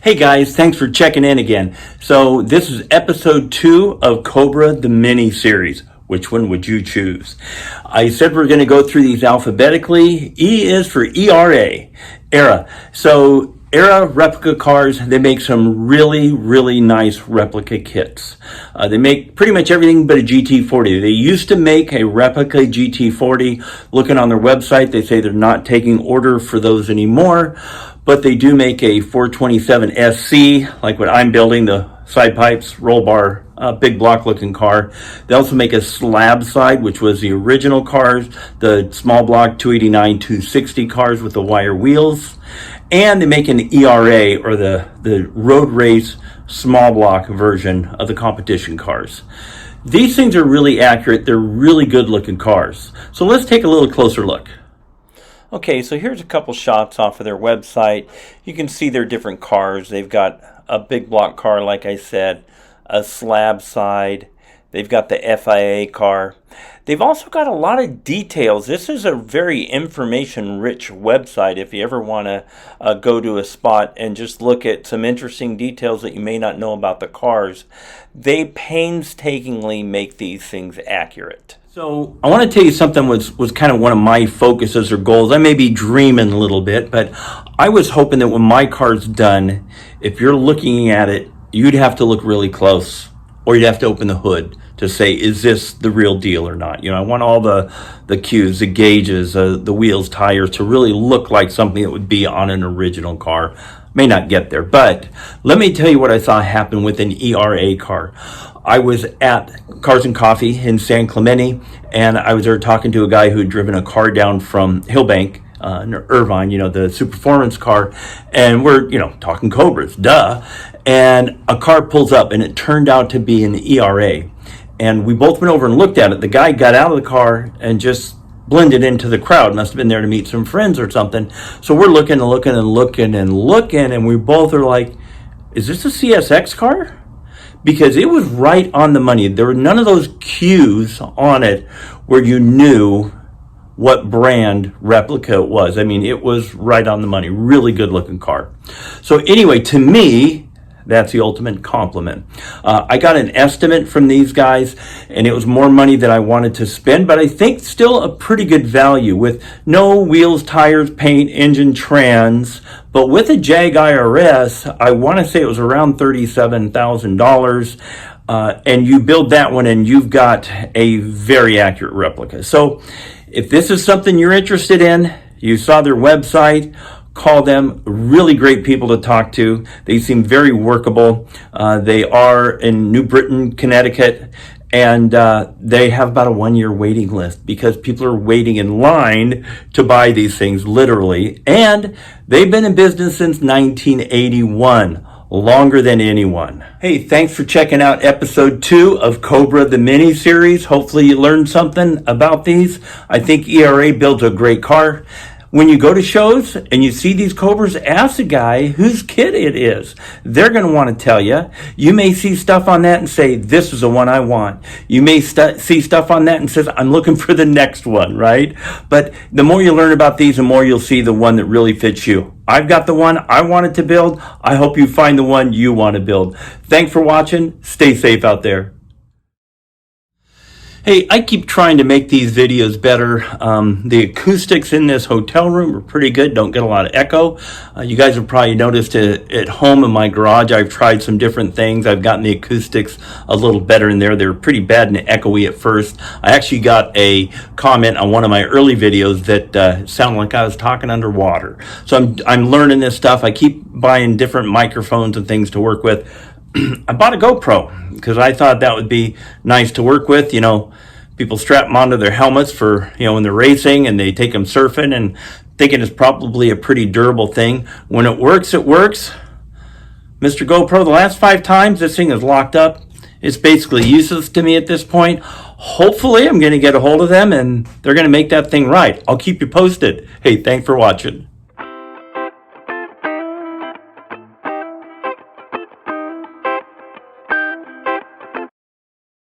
Hey guys, thanks for checking in again. So this is episode 2 of COBRA the Mini-Series. Which one would you choose? I said we're going to go through these alphabetically. E is for ERA. So ERA Replica cars, they make some really nice replica kits. They make pretty much everything but a GT40. They used to make a replica GT40. Looking on their website, they say they're not taking order for those anymore. But they do make a 427 SC, like what I'm building, the side pipes, roll bar, big block looking car. They also make a slab side, which was the original cars, the small block 289, 260 cars with the wire wheels. And they make an ERA, or the road race small block version of the competition cars. These things are really accurate. They're really good looking cars. So let's take a little closer look. Okay, so here's a couple shots off of their website. You can see their different cars. They've got a big block car, like I said, a slab side. They've got the FIA car. They've also got a lot of details. This is a very information-rich website if you ever want to go to a spot and just look at some interesting details that you may not know about the cars. They painstakingly make these things accurate. So I want to tell you something was kind of one of my focuses or goals. I may be dreaming a little bit, but I was hoping that when my car's done, if you're looking at it, you'd have to look really close, or you'd have to open the hood to say, is this the real deal or not? You know, I want all the cues, the gauges, the wheels, tires to really look like something that would be on an original car. May not get there, but let me tell you what I saw happen with an ERA car. I was at Cars and Coffee in San Clemente, and I was there talking to a guy who had driven a car down from Hillbank, Irvine, the super performance car, and we're, talking Cobras, duh. And a car pulls up, and it turned out to be an ERA. And we both went over and looked at it. The guy got out of the car and just blended into the crowd. Must have been there to meet some friends or something. So we're looking, and we both are like, is this a CSX car? Because it was right on the money. There were none of those cues on it where you knew what brand replica it was. I mean, it was right on the money. Really good looking car. So anyway, to me, that's the ultimate compliment. I got an estimate from these guys, and it was more money than I wanted to spend, but I think still a pretty good value with no wheels, tires, paint, engine, trans. But with a Jag IRS, I want to say it was around $37,000. And you build that one, and you've got a very accurate replica. So if this is something you're interested in, you saw their website, call them. Really great people to talk to. They seem very workable. They are in New Britain, Connecticut, and they have about a 1-year waiting list because people are waiting in line to buy these things, literally. And they've been in business since 1981. Longer than anyone. Hey, thanks for checking out episode 2 of COBRA the Mini-Series. Hopefully you learned something about these. I think ERA builds a great car. When you go to shows and you see these Cobras, ask the guy whose kit it is. They're going to want to tell you. You may see stuff on that and say, this is the one I want. You may see stuff on that and says, I'm looking for the next one, right? But the more you learn about these, the more you'll see the one that really fits you. I've got the one I wanted to build. I hope you find the one you want to build. Thanks for watching. Stay safe out there. Hey, I keep trying to make these videos better. The acoustics in this hotel room are pretty good. Don't get a lot of echo. You guys have probably noticed it at home in my garage. I've tried some different things. I've gotten the acoustics a little better in there. They were pretty bad and echoey at first. I actually got a comment on one of my early videos that sounded like I was talking underwater. So I'm learning this stuff. I keep buying different microphones and things to work with. I bought a GoPro because I thought that would be nice to work with. People strap them onto their helmets for, when they're racing and they take them surfing, and thinking it's probably a pretty durable thing. When it works, it works. Mr. GoPro, the last 5 times this thing is locked up. It's basically useless to me at this point. Hopefully I'm going to get a hold of them and they're going to make that thing right. I'll keep you posted. Hey, thanks for watching.